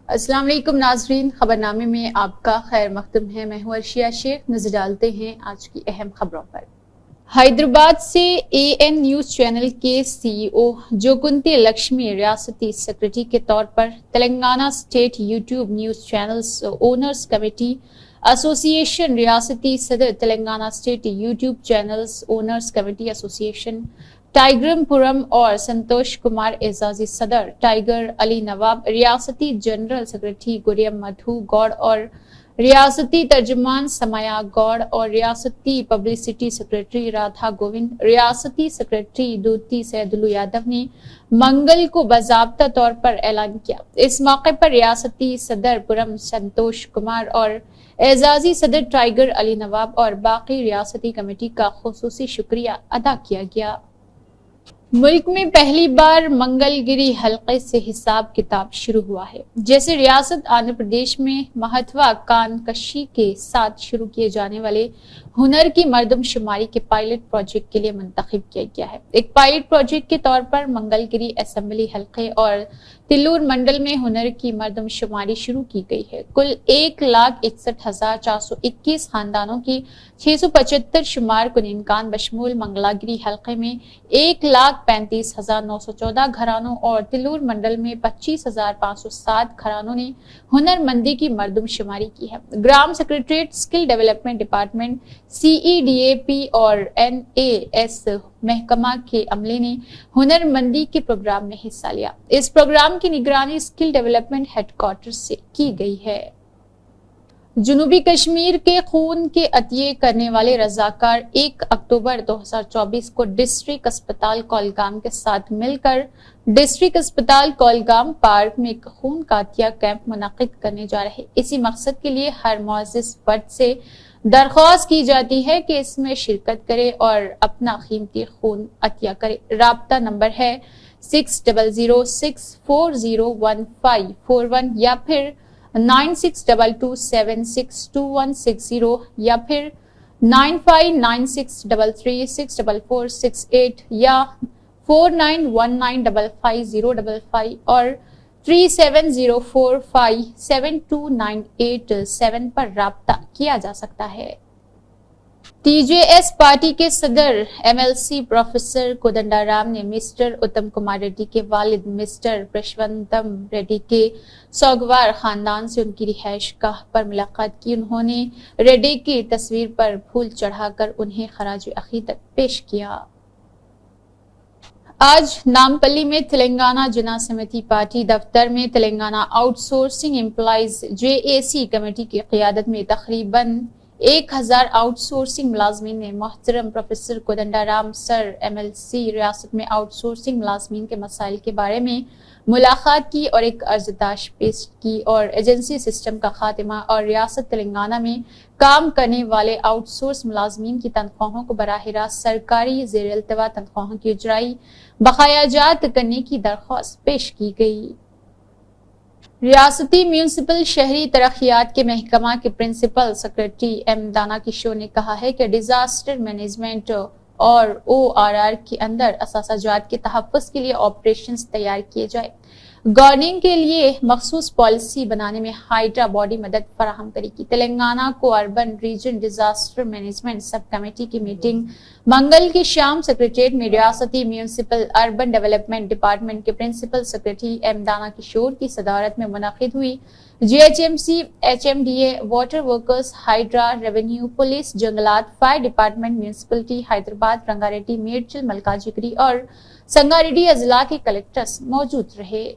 السلام علیکم ناظرین، خبرنامے میں آپ کا خیر مقدم ہے۔ میں ہوں عرشیہ شیخ۔ نظر ڈالتے ہیں آج کی اہم خبروں پر۔ حیدرآباد سے AN نیوز چینل کے CEO جوگنتی لکشمی ریاستی سیکرٹری کے طور پر، Telangana state YouTube news channels owners committee association ریاستی صدر، Telangana state YouTube channels owners committee association ٹائیگرم پورم اور سنتوش کمار اعزازی صدر، ٹائیگر علی نواب ریاستی جنرل سیکرٹری گوریم مدھو گوڑ اور ریاستی ترجمان سمایا گوڑ اور ریاستی پبلسٹی سیکرٹری رادھا گووند، ریاستی سیکرٹری دوتی سیدلو یادو نے منگل کو باضابطہ طور پر اعلان کیا۔ اس موقع پر ریاستی صدر پورم سنتوش کمار اور اعزازی صدر ٹائیگر علی نواب اور باقی ریاستی کمیٹی کا خصوصی شکریہ ادا کیا گیا۔ ملک میں پہلی بار منگل گری حلقے سے حساب کتاب شروع ہوا ہے، جیسے ریاست آندھرا پردیش میں مہتوا کانکشی کے ساتھ شروع کیے جانے والے ہنر کی مردم شماری کے پائلٹ پروجیکٹ کے لیے منتخب کیا گیا ہے۔ ایک پائلٹ پروجیکٹ کے طور پر منگل گری اسمبلی حلقے اور تلور منڈل میں ہنر کی مردم شماری شروع کی گئی ہے۔ کل 1,61,421 خاندانوں کی 675 شمار کنندگان بشمول منگلا گری حلقے میں 1,35,914 گھرانوں اور تلور منڈل میں 25,507 گھرانوں نے ہنر مندی کی مردم شماری کی ہے۔ Gram secretariat, skill development department, CEDAP اور NAS محکمہ کے عملے نے ہنر مندی کے پروگرام میں حصہ لیا۔ اس پروگرام کی نگرانی اسکل ڈیولپمنٹ ہیڈ کوارٹر سے کی گئی ہے۔ جنوبی کشمیر کے خون کے عطیے کرنے والے رضاکار 1 اکتوبر 2024 کو ڈسٹرکٹ اسپتال کولگام کے ساتھ مل کر ڈسٹرکٹ اسپتال کولگام پارک میں ایک خون کا عطیہ کیمپ منعقد کرنے جا رہے۔ اسی مقصد کے لیے ہر معزز فرد سے درخواست کی جاتی ہے کہ اس میں شرکت کرے اور اپنا قیمتی خون عطیہ کرے۔ رابطہ نمبر ہے 6006401541 یا پھر 9622762160 یا پھر 9596336448 یا 49195505 اور 3704572987 پر رابطہ کیا جا سکتا ہے۔ TJS پارٹی کے صدر MLC پروفیسر کودنڈارام نے مسٹر اتم کمار ریڈی کے والد مسٹر پرشونتم ریڈی کے سوگوار خاندان سے ان کی رہائش گاہ پر ملاقات کی۔ انہوں نے ریڈی کی تصویر پر پھول چڑھا کر انہیں خراج عقیدت پیش کیا۔ آج نامپلی میں تلنگانہ جنا سمیتی پارٹی دفتر میں Telangana out sourcing employees JAC committee کی قیادت میں تقریباً 1,000 آؤٹ سورسنگ ملازمین نے محترم پروفیسر کودنڈارام سر MLC ریاست میں آؤٹ سورسنگ ملازمین کے مسائل کے بارے میں ملاقات کی اور ایک عرضداشت پیش کی اور ایجنسی سسٹم کا خاتمہ اور ریاست تلنگانہ میں کام کرنے والے آؤٹ سورس ملازمین کی تنخواہوں کو براہ راست سرکاری زیر التوا تنخواہوں کی اجرائی بقایا جات کرنے کی درخواست پیش کی گئی۔ ریاستی میونسپل شہری ترقیات کے محکمہ کے پرنسپل سیکرٹری M دانا کشور نے کہا ہے کہ ڈیزاسٹر مینجمنٹ اور ORR کے اندر اثاثہ جات کے تحفظ کے لیے آپریشنز تیار کیے جائے۔ گارڈننگ کے لیے مخصوص پالیسی بنانے میں ہائیڈرا باڈی مدد فراہم کرے گی۔ تلنگانہ کو اربن ریجن ڈیزاسٹر مینجمنٹ سب کمیٹی کی میٹنگ منگل کی شام سیکریٹریٹ میں ریاستی میونسپل اربن ڈیولپمنٹ ڈپارٹمنٹ کے پرنسپل سیکرٹری M دانا کشور کی صدارت میں منعقد ہوئی۔ GHMC، HMDA، water workers, Hydraa, revenue, police, جنگلات، fire department, municipality Hyderabad, Rangareddy, Medchal, Malkajgiri اور سنگاریڈی اضلاع کے کلکٹرز موجود رہے۔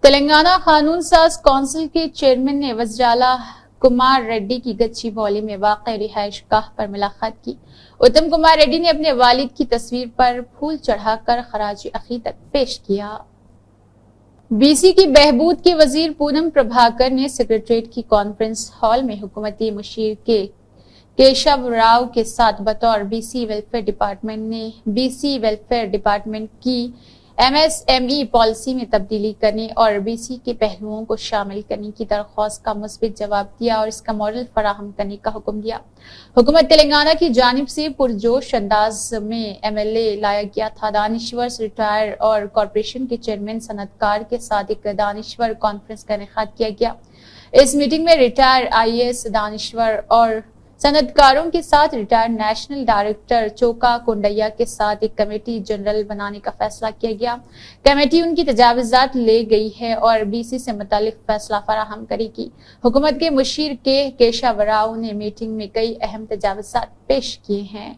تلنگانہ قانون ساز کونسل کے چیئرمین نے وزراعلی کمار ریڈی کی گچی باؤلی میں واقع رہائش گاہ پر ملاقات کی۔ اتم کمار ریڈی نے اپنے والد کی تصویر پر پھول چڑھا کر خراج عقیدت پیش کیا۔ BC کی بہبود کے وزیر پونم پربھاکر نے سیکریٹریٹ کی کانفرنس ہال میں حکومتی مشیر کے کیشو راؤ کے ساتھ بطور BC ویلفیئر ڈپارٹمنٹ کی MSME پالیسی میں تبدیلی کرنے اور BC کے پہلوؤں کو شامل کرنے کی درخواست کا مثبت جواب دیا اور اس کا ماڈل فراہم کرنے کا حکم دیا۔ حکومت تلنگانہ کی جانب سے پرجوش انداز میں MLA لایا گیا تھا۔ دانشور ریٹائر اور کارپوریشن کے چیئرمین صنعت کار کے ساتھ ایک دانشور کانفرنس کا انعقاد کیا گیا۔ اس میٹنگ میں ریٹائر IAS دانشور اور صنعت کاروں کے ساتھ ریٹائر نیشنل ڈائریکٹر چوکا کونڈیا کے ساتھ ایک کمیٹی جنرل بنانے کا فیصلہ کیا گیا۔ کمیٹی ان کی تجاویزات لے گئی ہے اور BC سے متعلق فیصلہ فراہم کرے گی۔ حکومت کے مشیر کے کیشو راؤ نے میٹنگ میں کئی اہم تجاویزات پیش کیے ہیں۔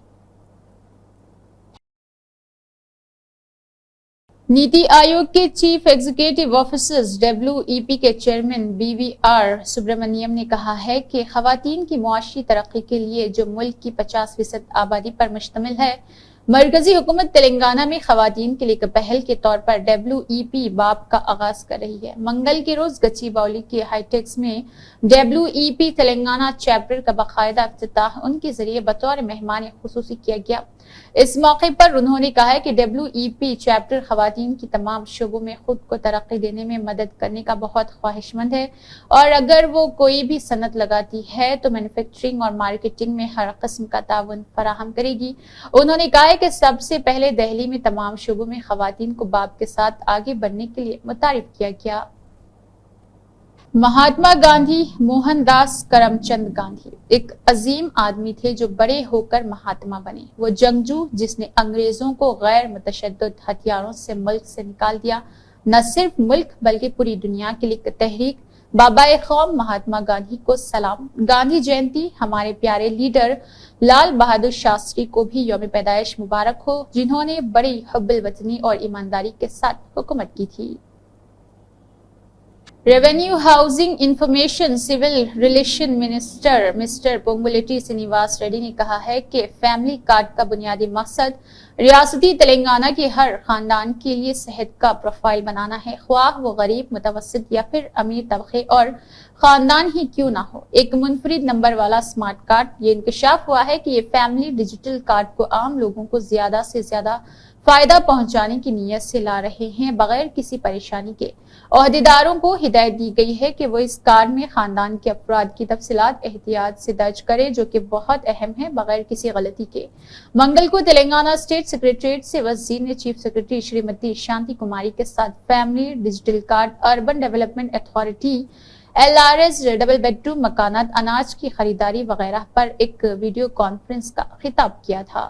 نیتی آیوگ کے چیف ایگزیکٹو آفیسر WEP کے چیئرمین BVR سبرامنیم نے کہا ہے کہ خواتین کی معاشی ترقی کے لیے جو ملک کی 50% آبادی پر مشتمل ہے، مرکزی حکومت تلنگانہ میں خواتین کے لیے ایک پہل کے طور پر WEP باب کا آغاز کر رہی ہے۔ منگل کے روز گچی باؤلی کے ہائی ٹیکس میں WEP تلنگانہ چیپٹر کا باقاعدہ افتتاح ان کے ذریعے بطور مہمان خصوصی کیا گیا۔ اس موقع پر انہوں نے کہا کہ WEP چیپٹر خواتین کی تمام شعبوں میں خود کو ترقی دینے میں مدد کرنے کا بہت خواہش مند ہے اور اگر وہ کوئی بھی صنعت لگاتی ہے تو مینوفیکچرنگ اور مارکیٹنگ میں ہر قسم کا تعاون فراہم کرے گی۔ انہوں نے کہا کہ سب سے پہلے دہلی میں تمام شعبوں میں خواتین کو باب کے ساتھ آگے بڑھنے کے لیے متعارف کیا گیا۔ مہاتما گاندھی موہن داس کرم چند گاندھی ایک عظیم آدمی تھے جو بڑے ہو کر مہاتما بنے۔ وہ جنگجو جس نے انگریزوں کو غیر متشدد ہتھیاروں سے ملک سے نکال دیا، نہ صرف ملک بلکہ پوری دنیا کے لیے تحریک۔ بابائے قوم مہاتما گاندھی کو سلام۔ گاندھی جینتی ہمارے پیارے لیڈر لال بہادر شاستری کو بھی یوم پیدائش مبارک ہو، جنہوں نے بڑی حب الوطنی اور ایمانداری کے ساتھ حکومت کی تھی۔ Revenue housing information civil relation minister mister Ponguleti Srinivas Reddy نے کہا ہے کہ فیملی کارڈ کا بنیادی مقصد ریاستی تلنگانہ کے ہر خاندان کے لیے صحت کا پروفائل بنانا ہے، خواہ وہ غریب، متوسط یا پھر امیر طبقے اور خاندان ہی کیوں نہ ہو۔ ایک منفرد نمبر والا اسمارٹ کارڈ۔ یہ انکشاف ہوا ہے کہ یہ فیملی ڈیجیٹل کارڈ کو عام لوگوں کو زیادہ سے زیادہ فائدہ پہنچانے کی نیت سے لا رہے ہیں، بغیر کسی پریشانی کے۔ عہدیداروں کو ہدایت دی گئی ہے کہ وہ اس کارڈ میں خاندان کے افراد کی تفصیلات احتیاط سے درج کریں، جو کہ بہت اہم ہے، بغیر کسی غلطی کے۔ منگل کو تلنگانہ اسٹیٹ سیکریٹریٹ سے وزیر نے چیف سیکریٹری شریمتی شانتی کماری کے ساتھ family digital card, urban development authority LRS double bed room مکانات، اناج کی خریداری وغیرہ پر ایک ویڈیو کانفرنس کا خطاب کیا تھا۔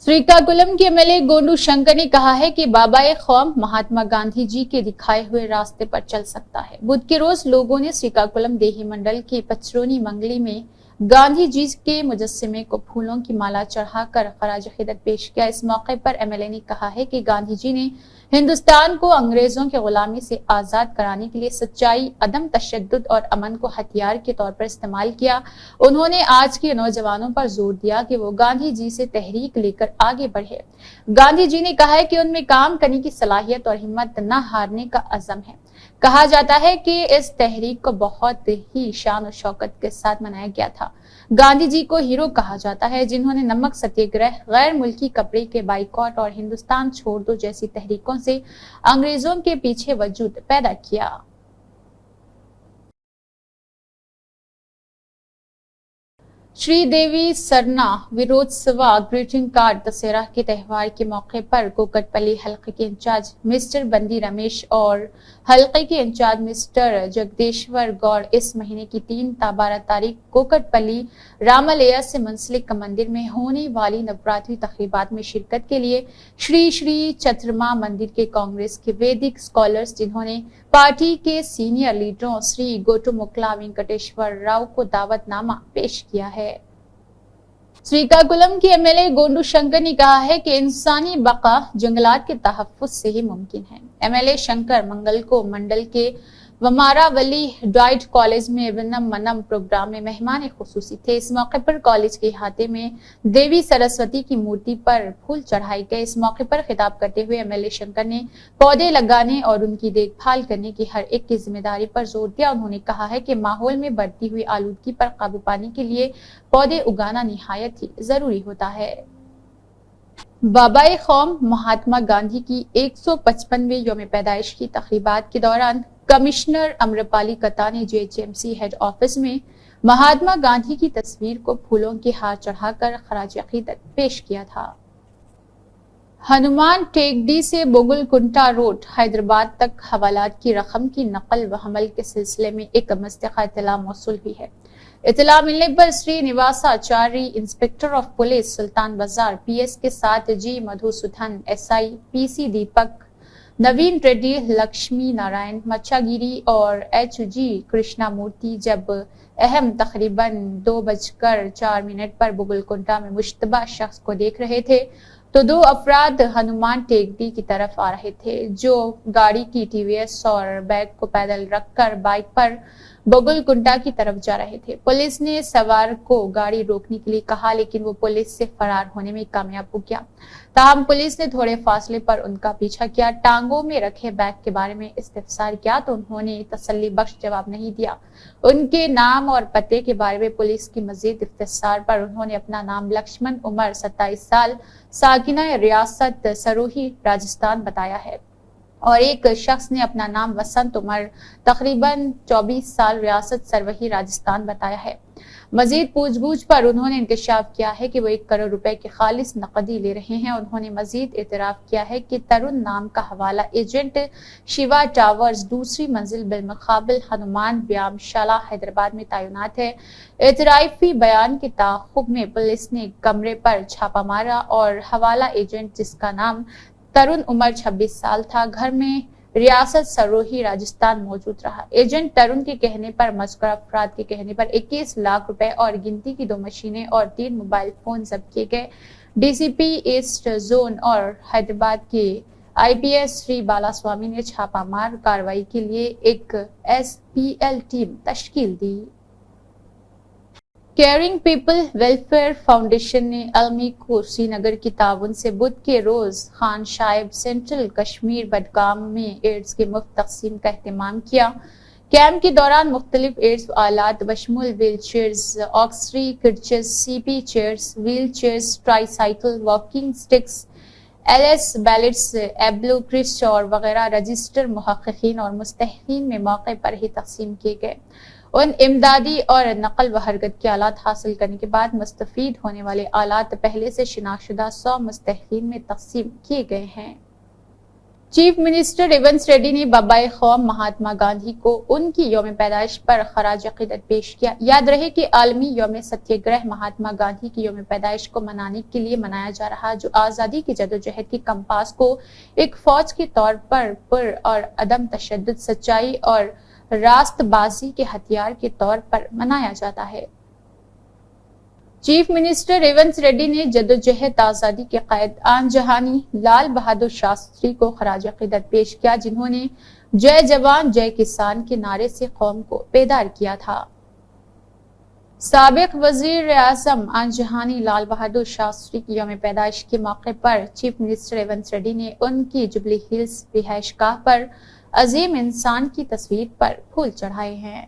سریکاکلم کے MLA گونڈو شنکر نے کہا ہے کہ بابائے قوم مہاتما گاندھی جی کے دکھائے ہوئے راستے پر چل سکتا ہے۔ بدھ کے روز لوگوں نے سریکاکلم دیہی منڈل کے پچرونی منگلی میں گاندھی جی کے مجسمے کو پھولوں کی مالا چڑھا کر خراج عقیدت پیش کیا۔ اس موقع پر MLA نے کہا ہے کہ گاندھی جی نے ہندوستان کو انگریزوں کی غلامی سے آزاد کرانے کے لیے سچائی، عدم تشدد اور امن کو ہتھیار کے طور پر استعمال کیا۔ انہوں نے آج کے نوجوانوں پر زور دیا کہ وہ گاندھی جی سے تحریک لے کر آگے بڑھے۔ گاندھی جی نے کہا ہے کہ ان میں کام کرنے کی صلاحیت اور ہمت نہ ہارنے کا عزم ہے۔ کہا جاتا ہے کہ اس تحریک کو بہت ہی شان و شوکت کے ساتھ منایا گیا تھا۔ گاندھی جی کو ہیرو کہا جاتا ہے، جنہوں نے نمک ستیہ گرہ، غیر ملکی کپڑے کے بائیکاٹ اور ہندوستان چھوڑ دو جیسی تحریکوں سے انگریزوں کے پیچھے وجود پیدا کیا۔ شری دیوی سرنا ویروتسوا گریٹنگ کارڈ دسہرہ کے تہوار کے موقع پر کوکٹ پلی حلقے کے انچارج مسٹر بندی رمیش اور حلقے کے انچارج مسٹر جگدیشور گوڑ اس مہینے کی 3 تا 12 تاریخ کوکٹ پلی رامالیہ سے منسلک مندر میں ہونے والی نوراتری تقریبات میں شرکت کے لیے شری شری چترما مندر کے کانگریس کے ویدک اسکالرز، جنہوں نے پارٹی کے سینئر لیڈروں شری گوٹومکلا وینکٹیشور راؤ کو دعوت نامہ پیش کیا ہے۔ سریکاکلم کے MLA گونڈو شنکر نے کہا ہے کہ انسانی بقا جنگلات کے تحفظ سے ہی ممکن ہے۔ MLA شنکر منگل کو منڈل کے وماراولی ڈائٹ کالج میں ونم منم پروگرام میں مہمان خصوصی تھے۔ اس موقع پر کالج کے احاطے میں دیوی سرسوتی کی مورتی پر پھول چڑھائے گئے۔ اس موقع پر خطاب کرتے ہوئے MLA شنکر نے پودے لگانے اور ان کی دیکھ بھال کرنے کی ہر ایک کی ذمہ داری پر زور دیا۔ انہوں نے کہا ہے کہ ماحول میں بڑھتی ہوئی آلودگی پر قابو پانے کے لیے پودے اگانا نہایت ہی ضروری ہوتا ہے۔ بابائے قوم مہاتما گاندھی کی 155ویں یوم پیدائش کی تقریبات کے دوران کمشنر امرپالی کتا نے GHMC ہیڈ آفس میں مہاتما گاندھی کی تصویر کو پھولوں کے ہار چڑھا کر خراج عقیدت پیش کیا تھا۔ ہنومان ٹیکری سے بوگل کنٹا روڈ حیدرآباد تک حوالات کی رقم کی نقل و حمل کے سلسلے میں ایک مستقل اطلاع موصول ہوئی ہے۔ اطلاع ملنے پر Srinivasachari inspector of police Sultan Bazar PS کے ساتھ G Madhusudhan SI PC Deepak Naveen Reddy Lakshmi Narayan Machagiri اور HG کرشنا مورتی جب اہم تقریباً 2:04 پر بوگل کنٹا میں مشتبہ شخص کو دیکھ رہے تھے تو دو افراد ہنومان ٹیکری کی طرف آ رہے تھے جو گاڑی کی TVS اور بیگ کو پیدل رکھ کر بائک پر بوگل کنٹا کی طرف جا رہے تھے۔ پولیس نے سوار کو گاڑی روکنے کے لیے کہا لیکن وہ پولیس سے فرار ہونے میں کامیاب ہو گیا۔ تاہم پولیس نے تھوڑے فاصلے پر ان کا پیچھا کیا، ٹانگوں میں رکھے بیگ کے بارے میں استفسار کیا تو انہوں نے تسلی بخش جواب نہیں دیا۔ ان کے نام اور پتے کے بارے میں پولیس کی مزید استفسار پر انہوں نے اپنا نام لکشمن عمر 27 سال ساکنہ ریاست سروہی راجستھان بتایا ہے اور ایک شخص نے اپنا نام وسنت عمر تقریباً 24 سال ریاست سروہی راجستھان بتایا ہے۔ مزید پوچھ گچھ پر انہوں نے انکشاف کیا ہے کہ وہ 1 کروڑ روپے کی خالص نقدی لے رہے ہیں۔ انہوں نے مزید اعتراف کیا ہے کہ ترون نام کا حوالہ ایجنٹ شیوا ٹاورز دوسری منزل بالمقابل ہنومان ویام شالہ حیدرآباد میں تعینات ہے۔ اعترافی بیان کے تعاقب میں پولیس نے کمرے پر چھاپہ مارا اور حوالہ ایجنٹ جس کا نام ترون عمر 26 سال تھا گھر میں ریاست سروہی راجستھان موجود رہا۔ ایجنٹ ترون کے کہنے پر مذکورہ افراد کے کہنے پر 21 لاکھ روپے اور گنتی کی 2 مشینیں اور 3 موبائل فون ضبط کیے گئے۔ DCP ایسٹ زون اور حیدرآباد کے IPS شری بالا سوامی نے چھاپہ مار کارروائی کے لیے ایک SPL ٹیم تشکیل دی۔ کیئرنگ پیپل ویلفیئر فاؤنڈیشن نے عالمی کو سری نگر کی تعاون سے بدھ کے روز خان شائب سینٹرل کشمیر بڈگام میں ایڈز کی مفت تقسیم کا اہتمام کیا۔ کیمپ کے دوران مختلف ایڈز آلات بشمول wheel chairs, axillary crutches, CP chairs, wheel chairs, tricycle, walking sticks, LS belts, ایبلو کرسٹ اور وغیرہ رجسٹر محققین اور مستحقین میں موقع پر ہی تقسیم کیے گئے۔ ان امدادی اور نقل و حرکت کے آلات حاصل کرنے کے بعد مستفید ہونے والے آلات پہلے سے شناخت شدہ 100 مستحقین میں تقسیم کیے گئے ہیں۔ چیف منسٹر ریونت ریڈی نے بابائے قوم مہاتما گاندھی کو ان کی یوم پیدائش پر خراج عقیدت پیش کیا۔ یاد رہے کہ عالمی یوم ستیہ گرہ مہاتما گاندھی کی یوم پیدائش کو منانے کے لیے منایا جا رہا جو آزادی کی جدوجہد کی کمپاس کو ایک فوج کے طور پر اور عدم تشدد، سچائی اور راست بازی کے ہتھیار کے طور پر منایا جاتا ہے۔ چیف منسٹر ریونت ریڈی نے جدوجہد آزادی کے قائد آن جہانی لال بہادر شاستری کو خراج عقیدت پیش کیا جنہوں نے جے جوان جے کسان کے نعرے سے قوم کو بیدار کیا تھا۔ سابق وزیر اعظم آن جہانی لال بہادر شاستری کی یوم پیدائش کے موقع پر چیف منسٹر ریونت ریڈی نے ان کی جوبلی ہلز رہائش گاہ پر عظیم انسان کی تصویر پر پھول چڑھائے ہیں۔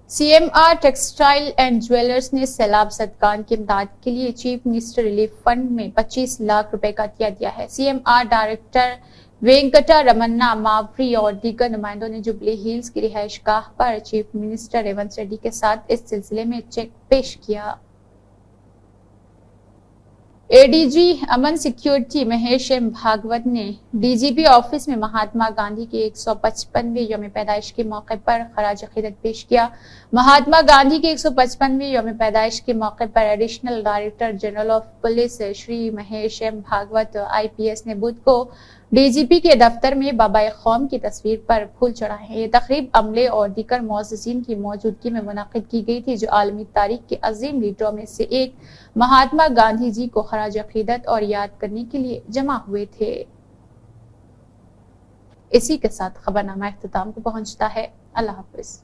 CMR ٹیکسٹائل اینڈ جویلرز نے سیلاب زدگان کی امداد کے لیے چیف منسٹر ریلیف فنڈ میں 25 لاکھ روپے کا عطیہ دیا ہے۔ CMR ڈائریکٹر وینکٹا رمنا ماوری اور دیگر نمائندوں نے جوبلی ہلز کی رہائش گاہ پر چیف منسٹر ریونت ریڈی کے ساتھ اس سلسلے میں چیک پیش کیا۔ ADG امن سیکیورٹی مہیش M بھاگوت نے DGP آفس میں مہاتما گاندھی کی 155ویں یوم پیدائش کے موقع پر خراج عقیدت پیش کیا۔ مہاتما گاندھی کی 155ویں یوم پیدائش کے موقع پر additional director general of police Shri Mahesh M Bhagwat IPS نے بدھ کو DGP کے دفتر میں بابائے قوم کی تصویر پر پھول چڑھائے ہیں۔ یہ تقریب عملے اور دیگر معززین کی موجودگی میں منعقد کی گئی تھی جو عالمی تاریخ کے عظیم لیڈروں میں سے ایک مہاتما گاندھی جی کو خراج عقیدت اور یاد کرنے کے لیے جمع ہوئے تھے۔ اسی کے ساتھ خبرنامہ اختتام کو پہنچتا ہے۔ اللہ حافظ۔